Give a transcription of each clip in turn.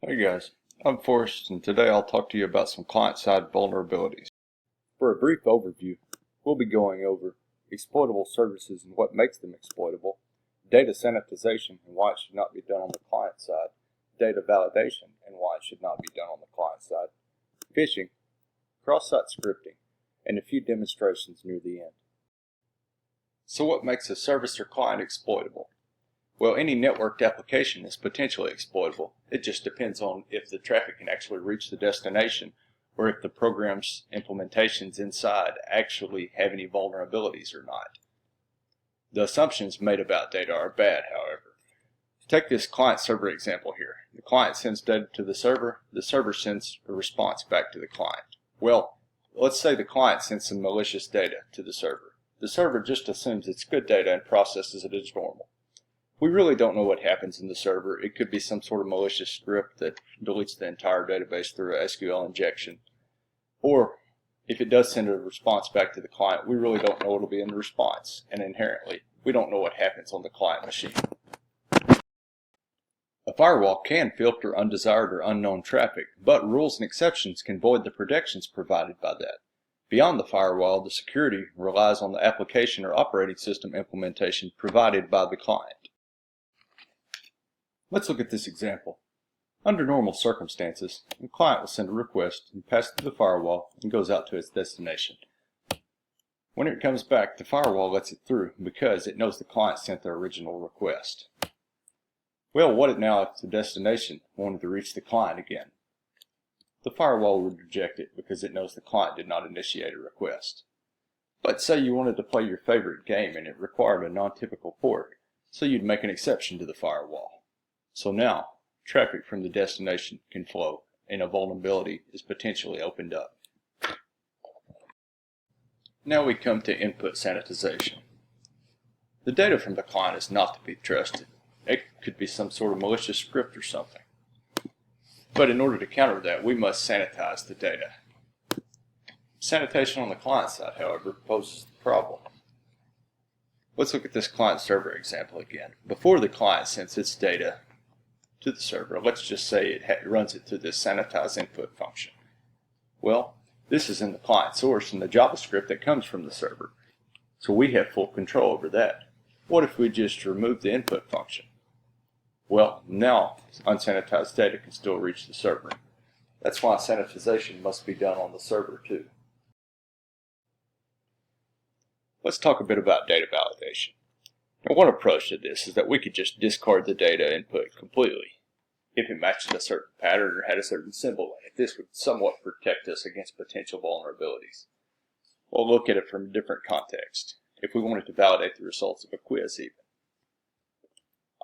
Hey guys, I'm Forrest, and today I'll talk to you about some client-side vulnerabilities. For a brief overview, we'll be going over exploitable services and what makes them exploitable, data sanitization and why it should not be done on the client side, data validation and why it should not be done on the client side, phishing, cross-site scripting, and a few demonstrations near the end. So what makes a service or client exploitable? Well, any networked application is potentially exploitable. It just depends on if the traffic can actually reach the destination or if the program's implementations inside actually have any vulnerabilities or not. The assumptions made about data are bad, however. Take this client-server example here. The client sends data to the server sends a response back to the client. Well, let's say the client sends some malicious data to the server. The server just assumes it's good data and processes it as normal. We really don't know what happens in the server. It could be some sort of malicious script that deletes the entire database through a SQL injection. Or if it does send a response back to the client, we really don't know what will be in the response. And inherently, we don't know what happens on the client machine. A firewall can filter undesired or unknown traffic, but rules and exceptions can void the protections provided by that. Beyond the firewall, the security relies on the application or operating system implementation provided by the client. Let's look at this example. Under normal circumstances, the client will send a request and pass it through the firewall and goes out to its destination. When it comes back, the firewall lets it through because it knows the client sent the original request. Well, what if now if the destination wanted to reach the client again? The firewall would reject it because it knows the client did not initiate a request. But say you wanted to play your favorite game and it required a non-typical port, so you'd make an exception to the firewall. So now, traffic from the destination can flow, and a vulnerability is potentially opened up. Now we come to input sanitization. The data from the client is not to be trusted. It could be some sort of malicious script or something. But in order to counter that, we must sanitize the data. Sanitation on the client side, however, poses the problem. Let's look at this client-server example again. Before the client sends its data to the server, let's just say it runs it through this sanitize input function. Well, this is in the client source and the JavaScript that comes from the server. So we have full control over that. What if we just remove the input function? Well, now unsanitized data can still reach the server. That's why sanitization must be done on the server too. Let's talk a bit about data validation. Now, one approach to this is that we could just discard the data input completely. If it matched a certain pattern or had a certain symbol in it, this would somewhat protect us against potential vulnerabilities. We'll look at it from a different context, if we wanted to validate the results of a quiz even.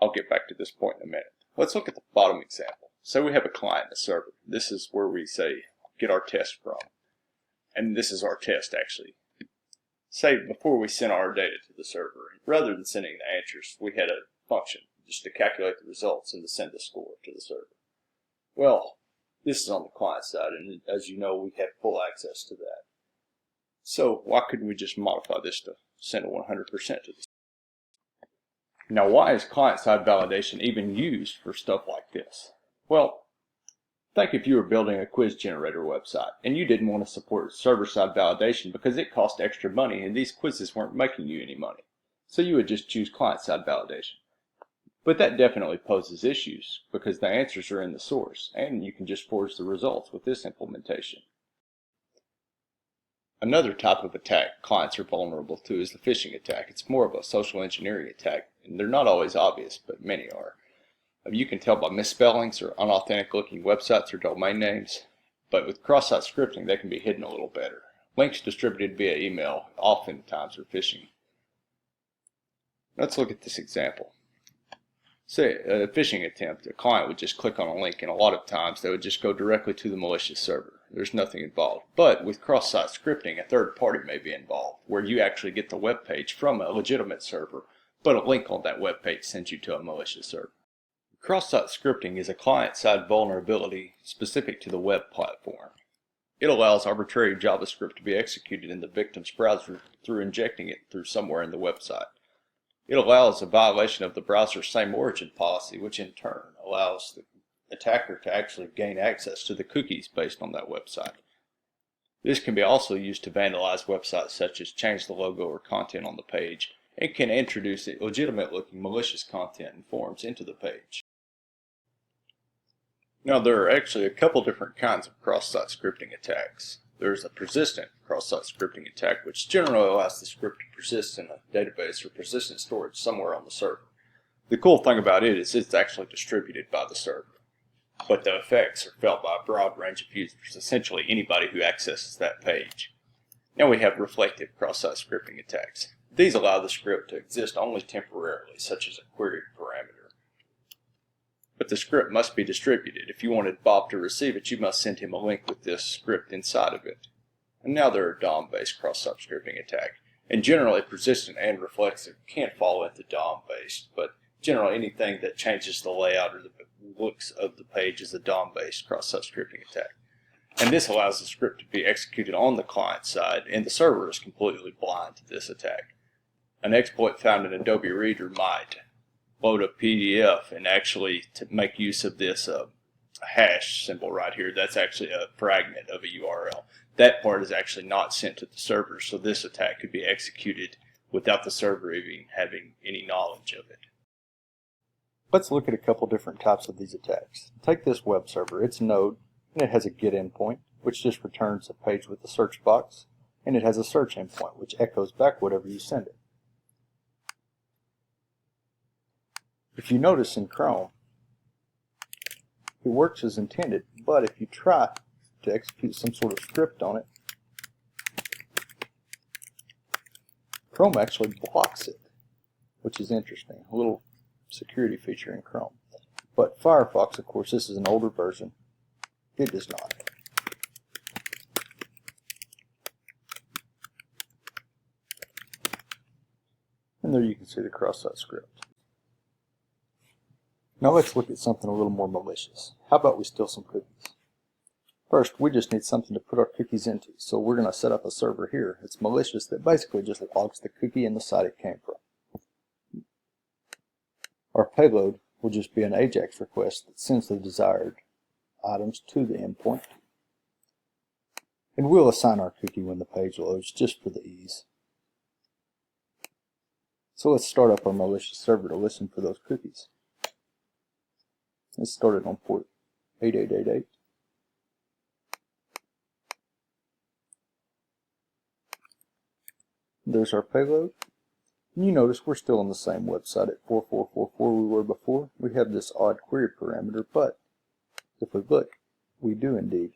I'll get back to this point in a minute. Let's look at the bottom example. Say we have a client and a server. This is where we say, get our test from. And this is our test actually. Say before we sent our data to the server, rather than sending the answers, we had a function just to calculate the results and to send the score to the server. Well, this is on the client side, and as you know, we have full access to that. So why couldn't we just modify this to send a 100% to the server? Now, why is client-side validation even used for stuff like this? Well, think if you were building a quiz generator website and you didn't want to support server-side validation because it cost extra money and these quizzes weren't making you any money. So you would just choose client-side validation. But that definitely poses issues because the answers are in the source and you can just forge the results with this implementation. Another type of attack clients are vulnerable to is the phishing attack. It's more of a social engineering attack, and they're not always obvious, but many are. You can tell by misspellings or unauthentic looking websites or domain names, but with cross-site scripting they can be hidden a little better. Links distributed via email oftentimes are phishing. Let's look at this example. Say a phishing attempt, a client would just click on a link and a lot of times they would just go directly to the malicious server. There's nothing involved. But with cross-site scripting, a third party may be involved where you actually get the web page from a legitimate server, but a link on that web page sends you to a malicious server. Cross-site scripting is a client-side vulnerability specific to the web platform. It allows arbitrary JavaScript to be executed in the victim's browser through injecting it through somewhere in the website. It allows a violation of the browser's same origin policy, which in turn allows the attacker to actually gain access to the cookies based on that website. This can be also used to vandalize websites such as change the logo or content on the page, and can introduce illegitimate looking malicious content and forms into the page. Now there are actually a couple different kinds of cross-site scripting attacks. There's a persistent cross-site scripting attack, which generally allows the script to persist in a database or persistent storage somewhere on the server. The cool thing about it is it's actually distributed by the server, but the effects are felt by a broad range of users, essentially anybody who accesses that page. Now we have reflective cross-site scripting attacks. These allow the script to exist only temporarily, such as a queried parameter. But the script must be distributed. If you wanted Bob to receive it, you must send him a link with this script inside of it. And now there are DOM-based cross-site scripting attacks. And generally persistent and reflexive can fall into DOM-based, but generally anything that changes the layout or the looks of the page is a DOM-based cross-site scripting attack. And this allows the script to be executed on the client side, and the server is completely blind to this attack. An exploit found in Adobe Reader might load a PDF and actually to make use of this hash symbol right here. That's actually a fragment of a URL. That part is actually not sent to the server, so this attack could be executed without the server even having any knowledge of it. Let's look at a couple different types of these attacks. Take this web server. It's Node, and it has a GET endpoint, which just returns a page with a search box, and it has a search endpoint, which echoes back whatever you send it. If you notice in Chrome, it works as intended, but if you try to execute some sort of script on it, Chrome actually blocks it, which is interesting. A little security feature in Chrome. But Firefox, of course, this is an older version. It does not. And there you can see the cross-site script. Now let's look at something a little more malicious. How about we steal some cookies? First, we just need something to put our cookies into, so we're going to set up a server here. It's malicious that basically just logs the cookie and the site it came from. Our payload will just be an AJAX request that sends the desired items to the endpoint. And we'll assign our cookie when the page loads, just for the ease. So let's start up our malicious server to listen for those cookies. Let's start it on port 8888. There's our payload. And you notice we're still on the same website at 4444 we were before. We have this odd query parameter, but if we look, we do indeed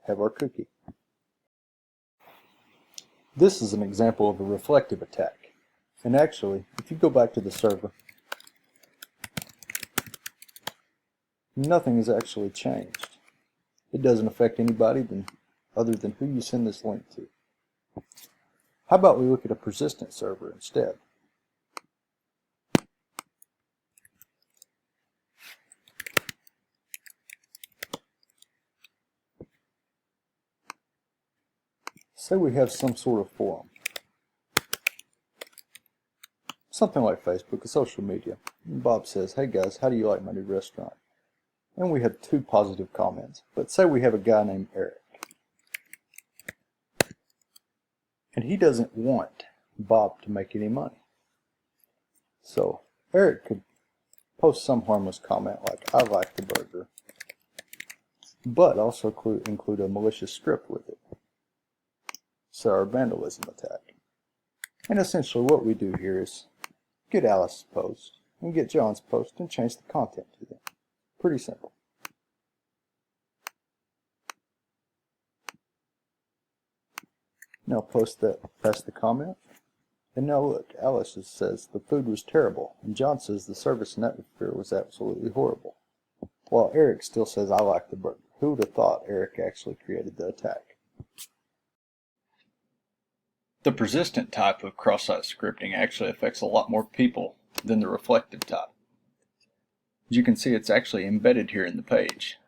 have our cookie. This is an example of a reflective attack. And actually, if you go back to the server, nothing has actually changed. It doesn't affect anybody other than who you send this link to. How about we look at a persistent server instead? Say we have some sort of forum. Something like Facebook, a social media. And Bob says, "Hey guys, how do you like my new restaurant?" And we have 2 positive comments. But say we have a guy named Eric. And he doesn't want Bob to make any money. So Eric could post some harmless comment like, "I like the burger," but also include a malicious script with it. So our vandalism attack. And essentially what we do here is get Alice's post and get John's post and change the content to them. Pretty simple. Now post that past the comment. And now look, Alice says the food was terrible, and John says the service and atmosphere was absolutely horrible. While Eric still says, "I like the burger." Who would have thought Eric actually created the attack? The persistent type of cross-site scripting actually affects a lot more people than the reflective type. As you can see, it's actually embedded here in the page.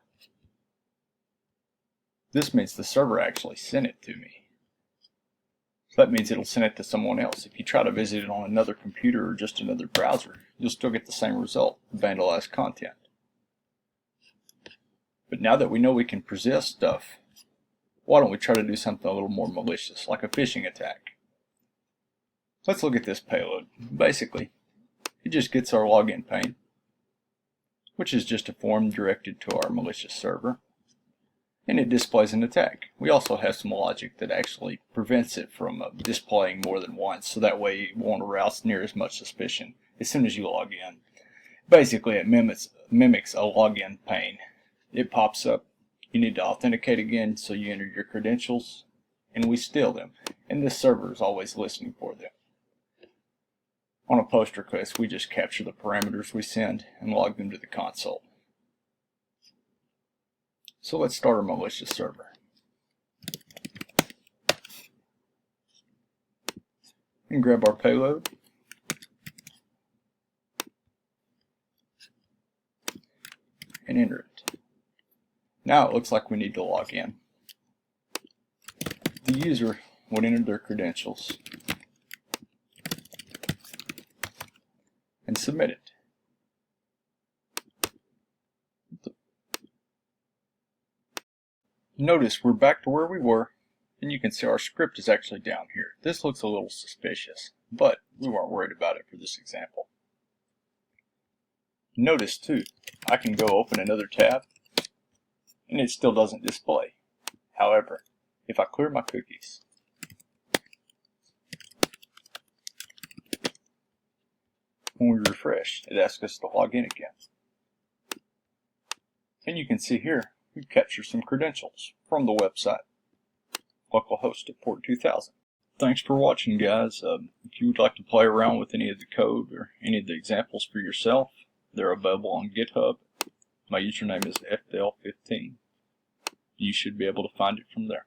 This means the server actually sent it to me. So that means it'll send it to someone else. If you try to visit it on another computer or just another browser, you'll still get the same result, vandalized content. But now that we know we can possess stuff, why don't we try to do something a little more malicious, like a phishing attack? Let's look at this payload. Basically, it just gets our login pane, which is just a form directed to our malicious server, and it displays an attack. We also have some logic that actually prevents it from displaying more than once, so that way it won't arouse near as much suspicion as soon as you log in. Basically, it mimics a login pane. It pops up. You need to authenticate again, so you enter your credentials, and we steal them. And this server is always listening for them. On a post request, we just capture the parameters we send and log them to the console. So let's start our malicious server. And grab our payload. And enter it. Now it looks like we need to log in. The user would enter their credentials and submit it. Notice we're back to where we were, and you can see our script is actually down here. This looks a little suspicious, but we weren't worried about it for this example. Notice too, I can go open another tab, and it still doesn't display. However, if I clear my cookies, when we refresh, it asks us to log in again. And you can see here, we've captured some credentials from the website, localhost at port 2000. Thanks for watching, guys. If you would like to play around with any of the code or any of the examples for yourself, they're available on GitHub. My username is FDL15. You should be able to find it from there.